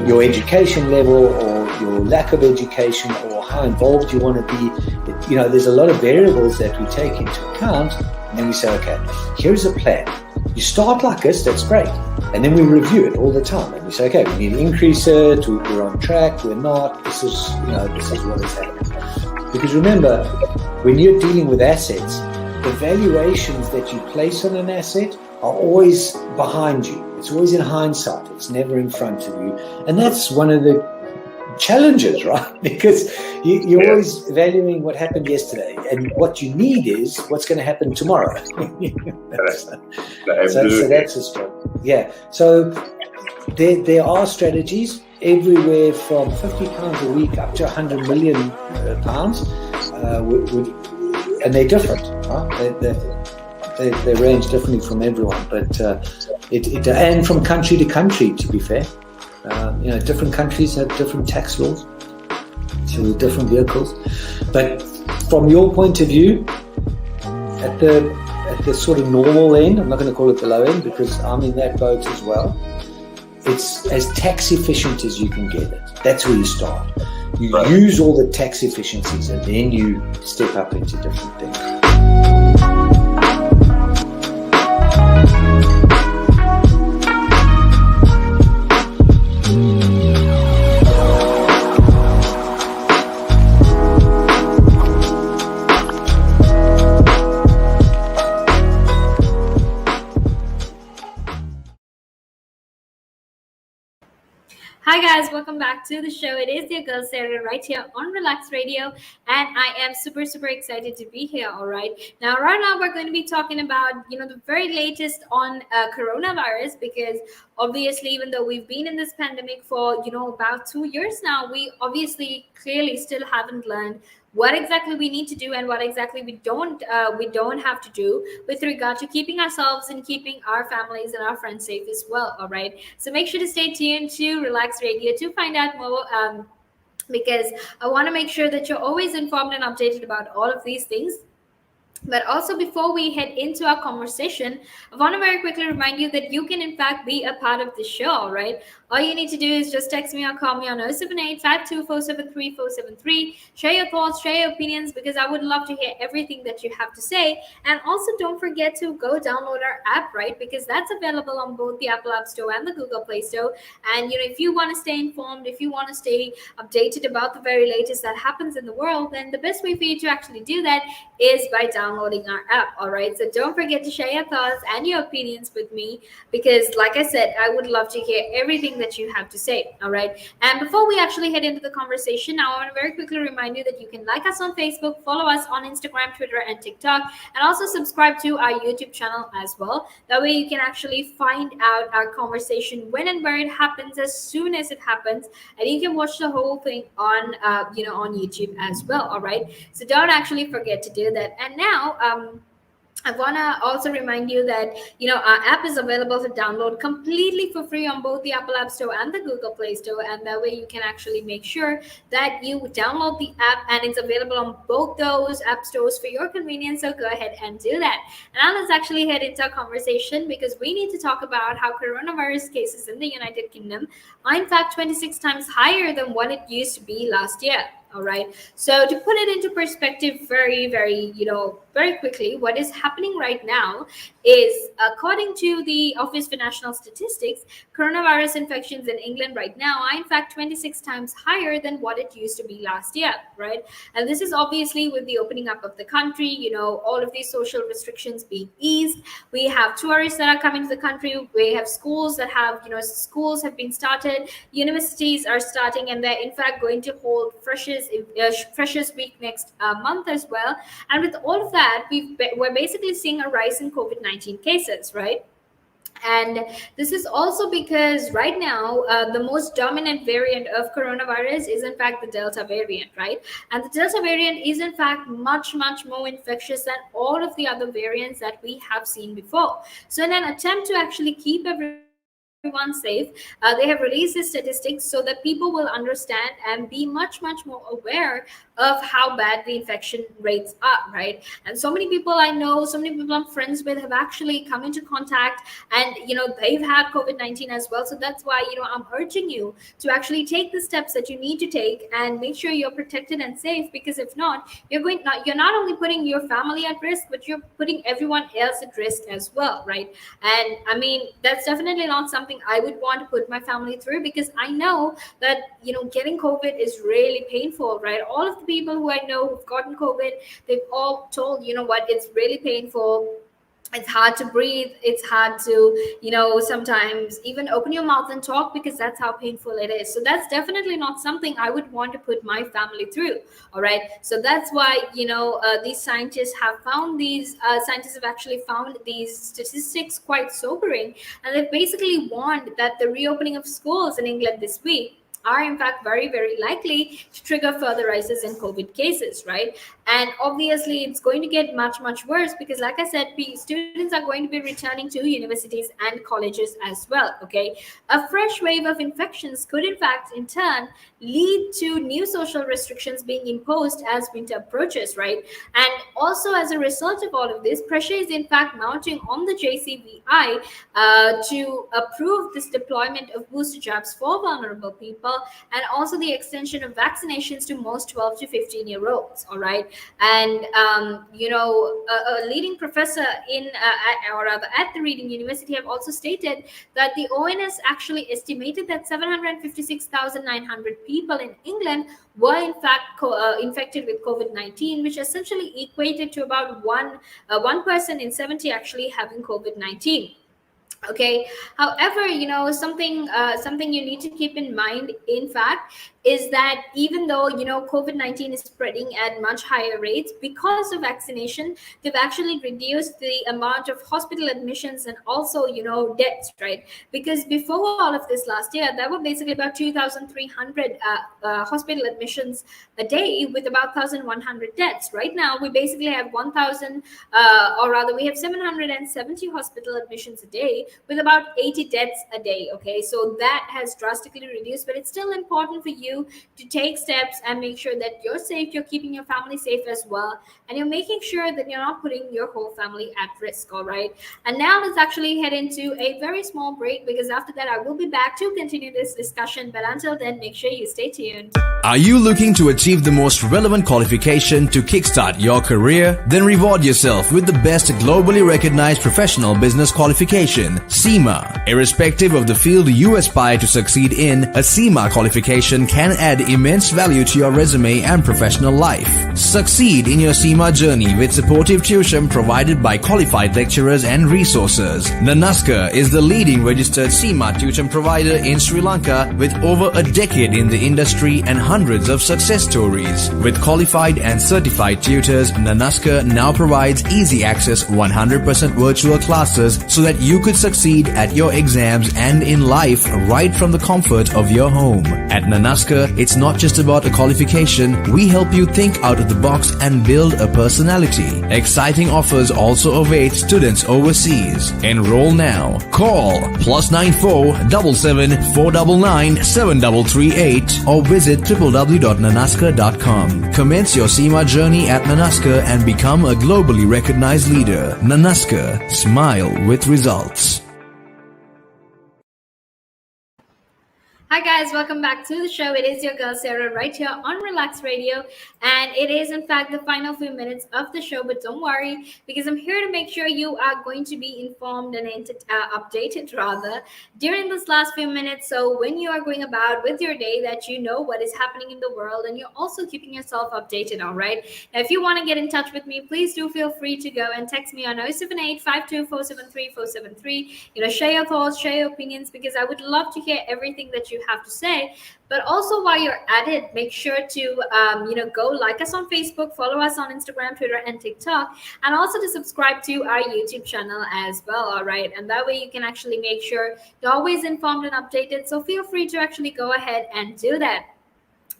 your education level or your lack of education or how involved you want to be. There's a lot of variables that we take into account, and then we say, okay, here's a plan. You start like this, that's great. And then we review it all the time. And we say, okay, we need to increase it, we're on track, we're not, this is what is happening. Because remember, when you're dealing with assets, the valuations that you place on an asset are always behind you. It's always in hindsight. It's never in front of you. And that's one of the challenges, right? Because you're always valuing what happened yesterday. And what you need is what's going to happen tomorrow. So that's a struggle. Yeah. So there are strategies everywhere from £50 a week up to £100 million pounds. And they're different, right? They range differently from everyone, but and from country to country, to be fair. Different countries have different tax laws, so with different vehicles. But from your point of view, at the sort of normal end, I'm not going to call it the low end because I'm in that boat as well. It's as tax efficient as you can get it. That's where you start. You use all the tax efficiencies and then you step up into different things. Hi guys, welcome back to the show. It is your girl Sarah right here on Relaks Radio, and I am super excited to be here. All right, right now we're going to be talking about the very latest on coronavirus, because obviously even though we've been in this pandemic for about 2 years now, we obviously clearly still haven't learned what exactly we need to do and what exactly we don't have to do with regard to keeping ourselves and keeping our families and our friends safe as well. All right, so make sure to stay tuned to Relaks Radio to find out more, because I want to make sure that you're always informed and updated about all of these things. But also, before we head into our conversation, I want to very quickly remind you that you can in fact be a part of the show, right? All you need to do is just text me or call me on 078-52473-473. Share your thoughts, share your opinions, because I would love to hear everything that you have to say. And also don't forget to go download our app, right? Because that's available on both the Apple App Store and the Google Play Store. And if you want to stay informed, if you want to stay updated about the very latest that happens in the world, then the best way for you to actually do that is by downloading our app. All right, so don't forget to share your thoughts and your opinions with me, because like I said, I would love to hear everything that you have to say. All right, and before we actually head into the conversation, I want to very quickly remind you that you can like us on Facebook, follow us on Instagram, Twitter, and TikTok, and also subscribe to our YouTube channel as well. That way you can actually find out our conversation when and where it happens, as soon as it happens, and you can watch the whole thing on on YouTube as well. All right, so don't actually forget to do that. And now I want to also remind you that our app is available to download completely for free on both the Apple App Store and the Google Play Store, and that way you can actually make sure that you download the app, and it's available on both those app stores for your convenience. So go ahead and do that. Now let's actually head into our conversation, because we need to talk about how coronavirus cases in the United Kingdom are in fact 26 times higher than what it used to be last year. All right. So to put it into perspective very quickly, what is happening right now is, according to the Office for National Statistics, coronavirus infections in England right now are in fact 26 times higher than what it used to be last year. Right. And this is obviously with the opening up of the country, all of these social restrictions being eased. We have tourists that are coming to the country. We have schools that have, schools have been started. Universities are starting, and they're in fact going to hold Freshers Week next month as well. And with all of that, we're basically seeing a rise in COVID-19 cases, right? And this is also because right now, the most dominant variant of coronavirus is in fact the Delta variant, right? And the Delta variant is in fact much more infectious than all of the other variants that we have seen before. So in an attempt to actually keep everyone everyone safe. They have released the statistics so that people will understand and be much, much more aware of how bad the infection rates are, right? And so many people I know, so many people I'm friends with have actually come into contact, and they've had COVID-19 as well. So that's why I'm urging you to actually take the steps that you need to take and make sure you're protected and safe, because if not, you're not only putting your family at risk, but you're putting everyone else at risk as well, right? And I mean, that's definitely not something I would want to put my family through, because I know that getting COVID is really painful, right? All of the people who I know who've gotten COVID, they've all told, what, it's really painful. It's hard to breathe. It's hard to sometimes even open your mouth and talk, because that's how painful it is. So that's definitely not something I would want to put my family through. All right, so that's why these scientists have actually found these statistics quite sobering, and they've basically warned that the reopening of schools in England this week are in fact very, very likely to trigger further rises in COVID cases, right? And obviously it's going to get much, much worse, because like I said, students are going to be returning to universities and colleges as well. Okay, a fresh wave of infections could in fact in turn lead to new social restrictions being imposed as winter approaches, right? And also as a result of all of this, pressure is in fact mounting on the JCVI to approve this deployment of booster jabs for vulnerable people, and also the extension of vaccinations to most 12 to 15-year-olds. All right, and a leading professor at the Reading University have also stated that the ONS actually estimated that 756,900 people in England were in fact infected with COVID-19, which essentially equated to about one person in 70 actually having COVID-19. Okay, however, something you need to keep in mind, in fact, is that even though COVID-19 is spreading at much higher rates, because of vaccination, they've actually reduced the amount of hospital admissions and also deaths, right? Because before all of this last year, there were basically about 2,300 hospital admissions a day, with about 1,100 deaths. Right now we basically have 1,000 or rather we have 770 hospital admissions a day, with about 80 deaths a day. Okay, so that has drastically reduced, but it's still important for you to take steps and make sure that you're safe, you're keeping your family safe as well, and you're making sure that you're not putting your whole family at risk. All right, and now let's actually head into a very small break, because after that I will be back to continue this discussion. But until then, make sure you stay tuned. Are you looking to achieve the most relevant qualification to kickstart your career? Then reward yourself with the best globally recognized professional business qualification, CIMA. Irrespective of the field you aspire to succeed in, a CIMA qualification can add immense value to your resume and professional life. Succeed in your CIMA journey with supportive tuition provided by qualified lecturers and resources. Nanaska is the leading registered CIMA tuition provider in Sri Lanka, with over a decade in the industry and hundreds of success stories. With qualified and certified tutors, Nanaska now provides easy access 100% virtual classes so that you could succeed at your exams and in life right from the comfort of your home. At Nanaska, it's not just about a qualification. We help you think out of the box and build a personality. Exciting offers also await students overseas. Enroll now. Call +94 77 499 7338 or visit www.nanaska.com. Commence your CIMA journey at Nanaska and become a globally recognized leader. Nanaska, smile with results. Hi guys, welcome back to the show. It is your girl Sarah right here on Relaks Radio, and it is in fact the final few minutes of the show. But don't worry, because I'm here to make sure you are going to be informed and updated rather during this last few minutes. So when you are going about with your day, that you know what is happening in the world, and you're also keeping yourself updated. All right. Now, if you want to get in touch with me, please do feel free to go and text me on 078 52 473. Share your thoughts, share your opinions, because I would love to hear everything that you have to say. But also, while you're at it, make sure to go like us on Facebook, follow us on Instagram, Twitter, and TikTok, and also to subscribe to our YouTube channel as well. All right, and that way you can actually make sure you're always informed and updated. So feel free to actually go ahead and do that.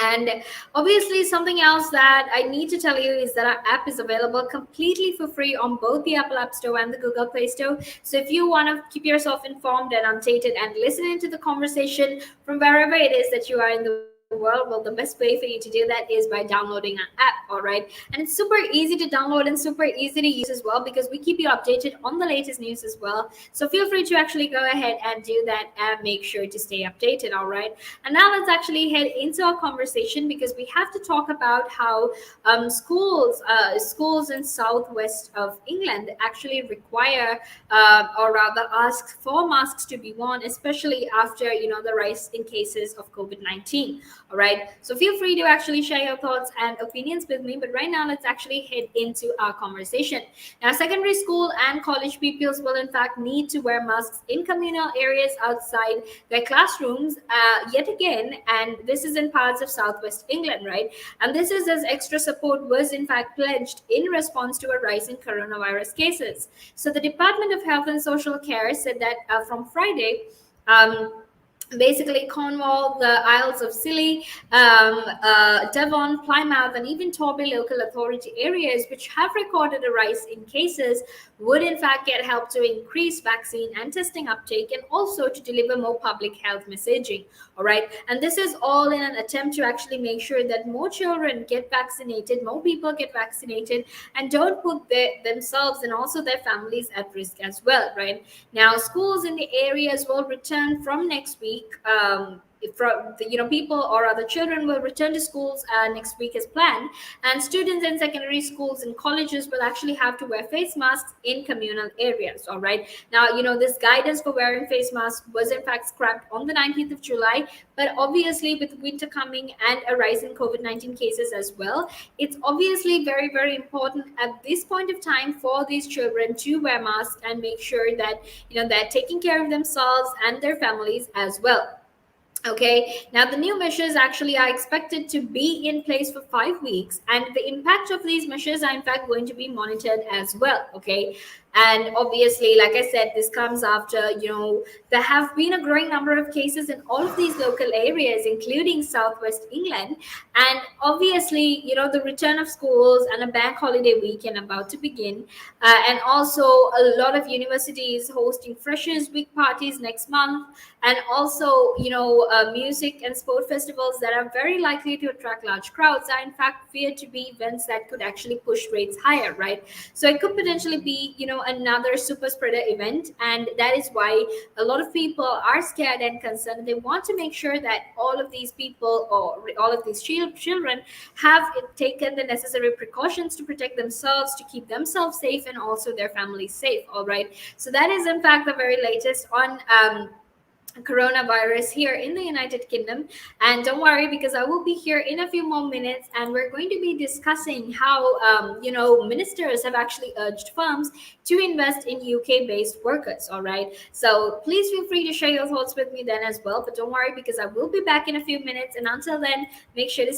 And obviously, something else that I need to tell you is that our app is available completely for free on both the Apple App Store and the Google Play Store. So if you want to keep yourself informed and updated and listening to the conversation from wherever it is that you are in the world, well, the best way for you to do that is by downloading an app, all right? And it's super easy to download and super easy to use as well, because we keep you updated on the latest news as well. So feel free to actually go ahead and do that and make sure to stay updated, all right? And now let's actually head into our conversation, because we have to talk about how schools in southwest of England actually require, or rather ask for masks to be worn, especially after the rise in cases of COVID-19. All right. So feel free to actually share your thoughts and opinions with me. But right now, let's actually head into our conversation. Now, secondary school and college pupils will in fact need to wear masks in communal areas outside their classrooms yet again, and this is in parts of southwest England, right? And this is as extra support was in fact pledged in response to a rise in coronavirus cases. So the Department of Health and Social Care said that from Friday, basically Cornwall, the Isles of Scilly, Devon, Plymouth, and even Torbay local authority areas, which have recorded a rise in cases, would in fact get help to increase vaccine and testing uptake, and also to deliver more public health messaging. All right. And this is all in an attempt to actually make sure that more children get vaccinated, more people get vaccinated, and don't put themselves and also their families at risk as well, right? Now, schools in the areas will return from next week. From the, people or other children will return to schools next week as planned, and students in secondary schools and colleges will actually have to wear face masks in communal areas. All right. Now, this guidance for wearing face masks was in fact scrapped on the 19th of July, but obviously with winter coming and a rise in COVID-19 cases as well, it's obviously very, very important at this point of time for these children to wear masks and make sure that they're taking care of themselves and their families as well. Okay, now the new measures actually are expected to be in place for 5 weeks, and the impact of these measures are in fact going to be monitored as well. Okay, and obviously, like I said, this comes after there have been a growing number of cases in all of these local areas, including southwest England, and obviously the return of schools and a bank holiday weekend about to begin, and also a lot of universities hosting Freshers Week parties next month, and also music and sport festivals that are very likely to attract large crowds are in fact feared to be events that could actually push rates higher, right? So it could potentially be another super spreader event, and that is why a lot of people are scared and concerned. They want to make sure that all of these people or all of these children have taken the necessary precautions to protect themselves, to keep themselves safe and also their families safe. All right, so that is in fact the very latest on coronavirus here in the United Kingdom. And don't worry, because I will be here in a few more minutes, and we're going to be discussing how ministers have actually urged firms to invest in UK based workers. All right, so please feel free to share your thoughts with me then as well, but don't worry, because I will be back in a few minutes, and until then, make sure to